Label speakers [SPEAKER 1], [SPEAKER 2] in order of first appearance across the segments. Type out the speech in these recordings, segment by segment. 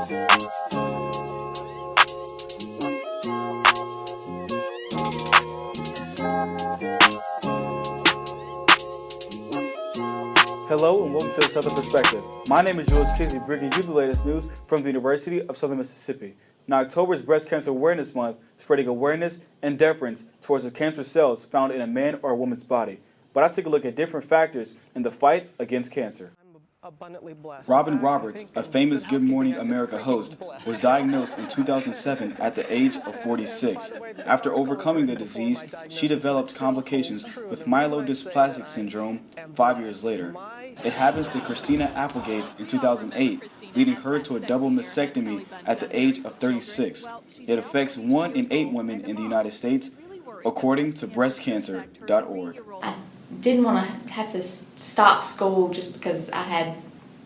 [SPEAKER 1] Hello and welcome to the Southern Perspective. My name is Julius Kizzee, bringing you the latest news from the University of Southern Mississippi. Now, October is Breast Cancer Awareness Month, spreading awareness and deference towards the cancer cells found in a man or a woman's body. But I take a look at different factors in the fight against cancer.
[SPEAKER 2] Abundantly blessed.
[SPEAKER 1] Robin Roberts, a famous Good Morning America host, was diagnosed in 2007 at the age of 46. After overcoming the disease, she developed complications with myelodysplastic syndrome 5 years later. It happens to Christina Applegate in 2008, leading her to a double mastectomy at the age of 36. It affects 1 in 8 women in the United States, according to breastcancer.org.
[SPEAKER 3] I didn't want to have to stop school just because I had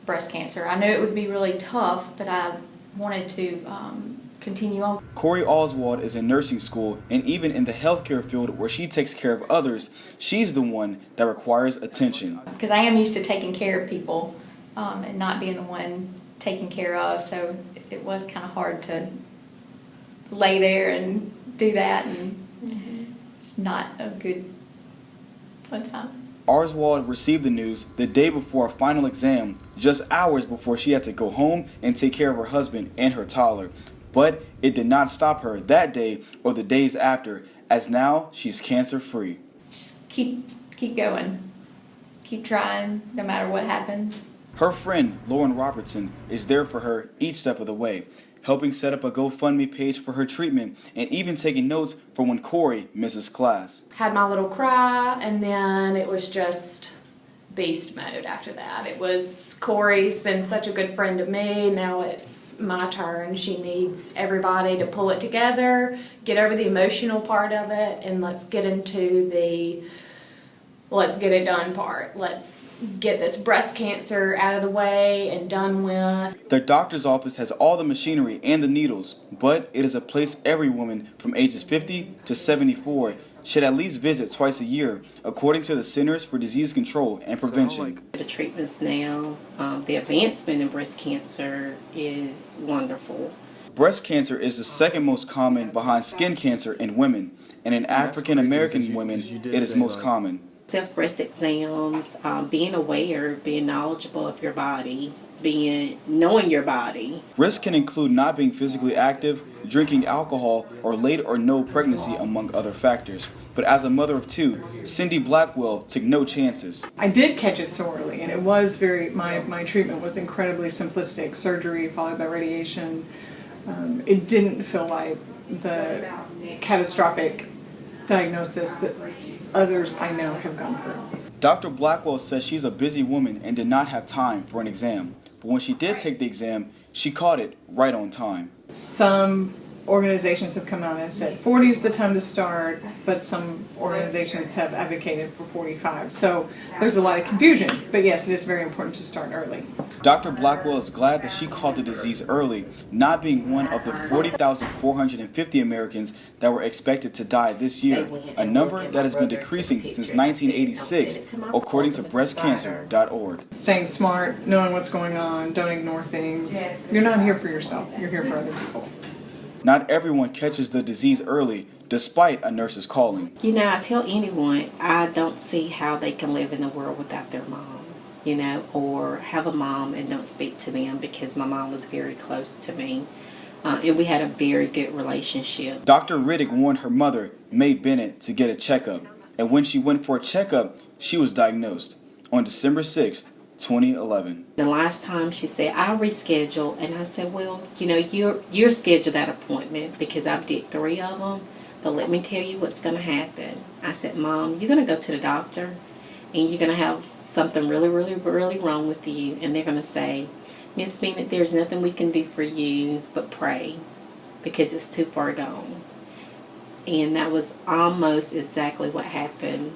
[SPEAKER 3] breast cancer. I knew it would be really tough, but I wanted to continue on.
[SPEAKER 1] Corey Oswald is in nursing school, and even in the healthcare field where she takes care of others, she's the one that requires attention.
[SPEAKER 3] Because I am used to taking care of people and not being the one taken care of, so it was kind of hard to lay there and do that, and it's not a good one time.
[SPEAKER 1] Oswald received the news the day before a final exam, just hours before she had to go home and take care of her husband and her toddler. But it did not stop her that day or the days after, as now she's cancer-free.
[SPEAKER 3] Just keep going. Keep trying, no matter what happens.
[SPEAKER 1] Her friend, Lauren Robertson, is there for her each step of the way, helping set up a GoFundMe page for her treatment and even taking notes for when Corey misses class.
[SPEAKER 4] Had my little cry, and then it was just beast mode after that. It was, Corey's been such a good friend to me, now it's my turn. She needs everybody to pull it together, get over the emotional part of it, and let's get into the let's get it done part. Let's get this breast cancer out of the way and done with.
[SPEAKER 1] Their doctor's office has all the machinery and the needles, but it is a place every woman from ages 50 to 74 should at least visit twice a year, according to the Centers for Disease Control and Prevention.
[SPEAKER 5] The treatments now, the advancement in breast cancer is wonderful.
[SPEAKER 1] Breast cancer is the second most common behind skin cancer in women, and in African American women, it is most common.
[SPEAKER 5] Self-breast exams, being aware, being knowledgeable of your body, knowing your body.
[SPEAKER 1] Risks can include not being physically active, drinking alcohol, or late or no pregnancy, among other factors. But as a mother of 2, Cindy Blackwell took no chances.
[SPEAKER 2] I did catch it so early, and it was my treatment was incredibly simplistic. Surgery followed by radiation. It didn't feel like the catastrophic diagnosis that others I know have gone through.
[SPEAKER 1] Dr. Blackwell says she's a busy woman and did not have time for an exam. But when she did take the exam, she caught it right on time.
[SPEAKER 2] Some organizations have come out and said 40 is the time to start, but some organizations have advocated for 45. So there's a lot of confusion, but yes, it is very important to start early.
[SPEAKER 1] Dr. Blackwell is glad that she caught the disease early, not being one of the 40,450 Americans that were expected to die this year, a number that has been decreasing since 1986, according to breastcancer.org.
[SPEAKER 2] Staying smart, knowing what's going on, don't ignore things. You're not here for yourself, you're here for other people.
[SPEAKER 1] Not everyone catches the disease early, despite a nurse's calling.
[SPEAKER 5] You know, I tell anyone, I don't see how they can live in the world without their mom, you know, or have a mom and don't speak to them, because my mom was very close to me. And we had a very good relationship.
[SPEAKER 1] Dr. Riddick warned her mother, May Bennett, to get a checkup. And when she went for a checkup, she was diagnosed on December 6th, 2011.
[SPEAKER 5] The last time she said, I'll reschedule, and I said, well, you know, you're scheduled that appointment because I've did 3 of them, but let me tell you what's going to happen. I said, Mom, you're going to go to the doctor and you're going to have something really, really, really wrong with you, and they're going to say, Miss Bennett, there's nothing we can do for you but pray because it's too far gone. And that was almost exactly what happened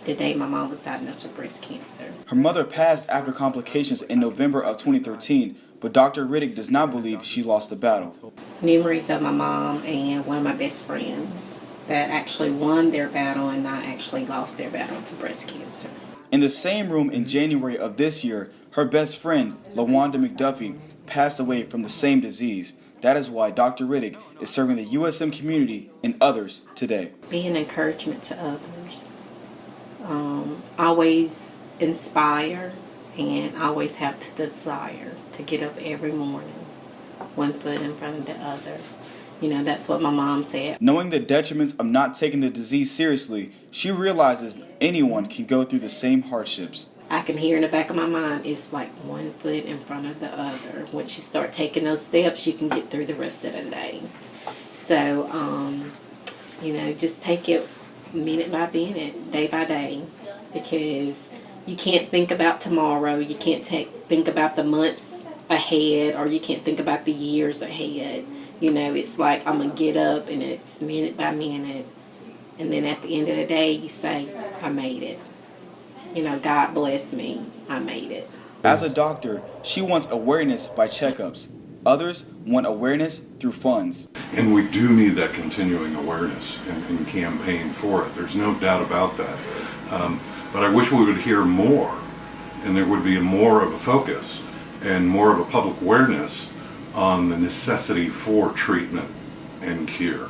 [SPEAKER 5] the day my mom was diagnosed with breast cancer.
[SPEAKER 1] Her mother passed after complications in November of 2013, but Dr. Riddick does not believe she lost the battle.
[SPEAKER 5] Memories of my mom and one of my best friends that actually won their battle and not actually lost their battle to breast cancer.
[SPEAKER 1] In the same room in January of this year, her best friend, LaWanda McDuffie, passed away from the same disease. That is why Dr. Riddick is serving the USM community and others today.
[SPEAKER 5] Be an encouragement to others. Always inspire and always have the desire to get up every morning, one foot in front of the other. You know, that's what my mom said.
[SPEAKER 1] Knowing the detriments of not taking the disease seriously, she realizes anyone can go through the same hardships.
[SPEAKER 5] I can hear in the back of my mind, it's like one foot in front of the other. Once you start taking those steps, you can get through the rest of the day. So, you know, just take it minute by minute, day by day, because you can't think about tomorrow. You can't think about the months ahead, or you can't think about the years ahead. You know, it's like I'm going to get up and it's minute by minute. And then at the end of the day, you say, I made it. You know, God bless me. I made it.
[SPEAKER 1] As a doctor, she wants awareness by checkups. Others want awareness through funds.
[SPEAKER 6] And we do need that continuing awareness and campaign for it. There's no doubt about that. But I wish we would hear more, and there would be more of a focus and more of a public awareness on the necessity for treatment and cure.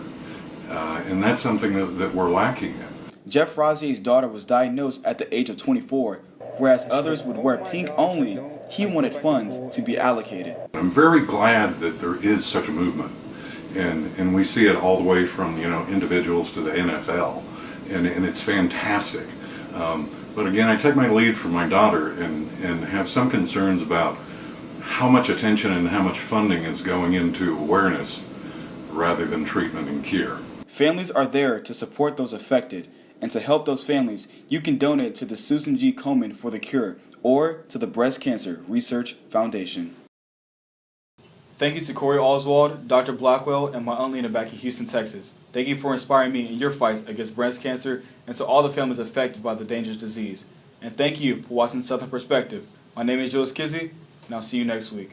[SPEAKER 6] And that's something that we're lacking in.
[SPEAKER 1] Jeff Rozier's daughter was diagnosed at the age of 24, whereas others would wear pink only. He wanted funds to be allocated.
[SPEAKER 6] I'm very glad that there is such a movement, and we see it all the way from, you know, individuals to the NFL, and it's fantastic. But again, I take my lead from my daughter and have some concerns about how much attention and how much funding is going into awareness rather than treatment and cure.
[SPEAKER 1] Families are there to support those affected, and to help those families, you can donate to the Susan G. Komen for the Cure or to the Breast Cancer Research Foundation. Thank you to Corey Oswald, Dr. Blackwell, and my Aunt Lena back in Houston, Texas. Thank you for inspiring me in your fights against breast cancer and to all the families affected by the dangerous disease. And thank you for watching Southern Perspective. My name is Julius Kizzee, and I'll see you next week.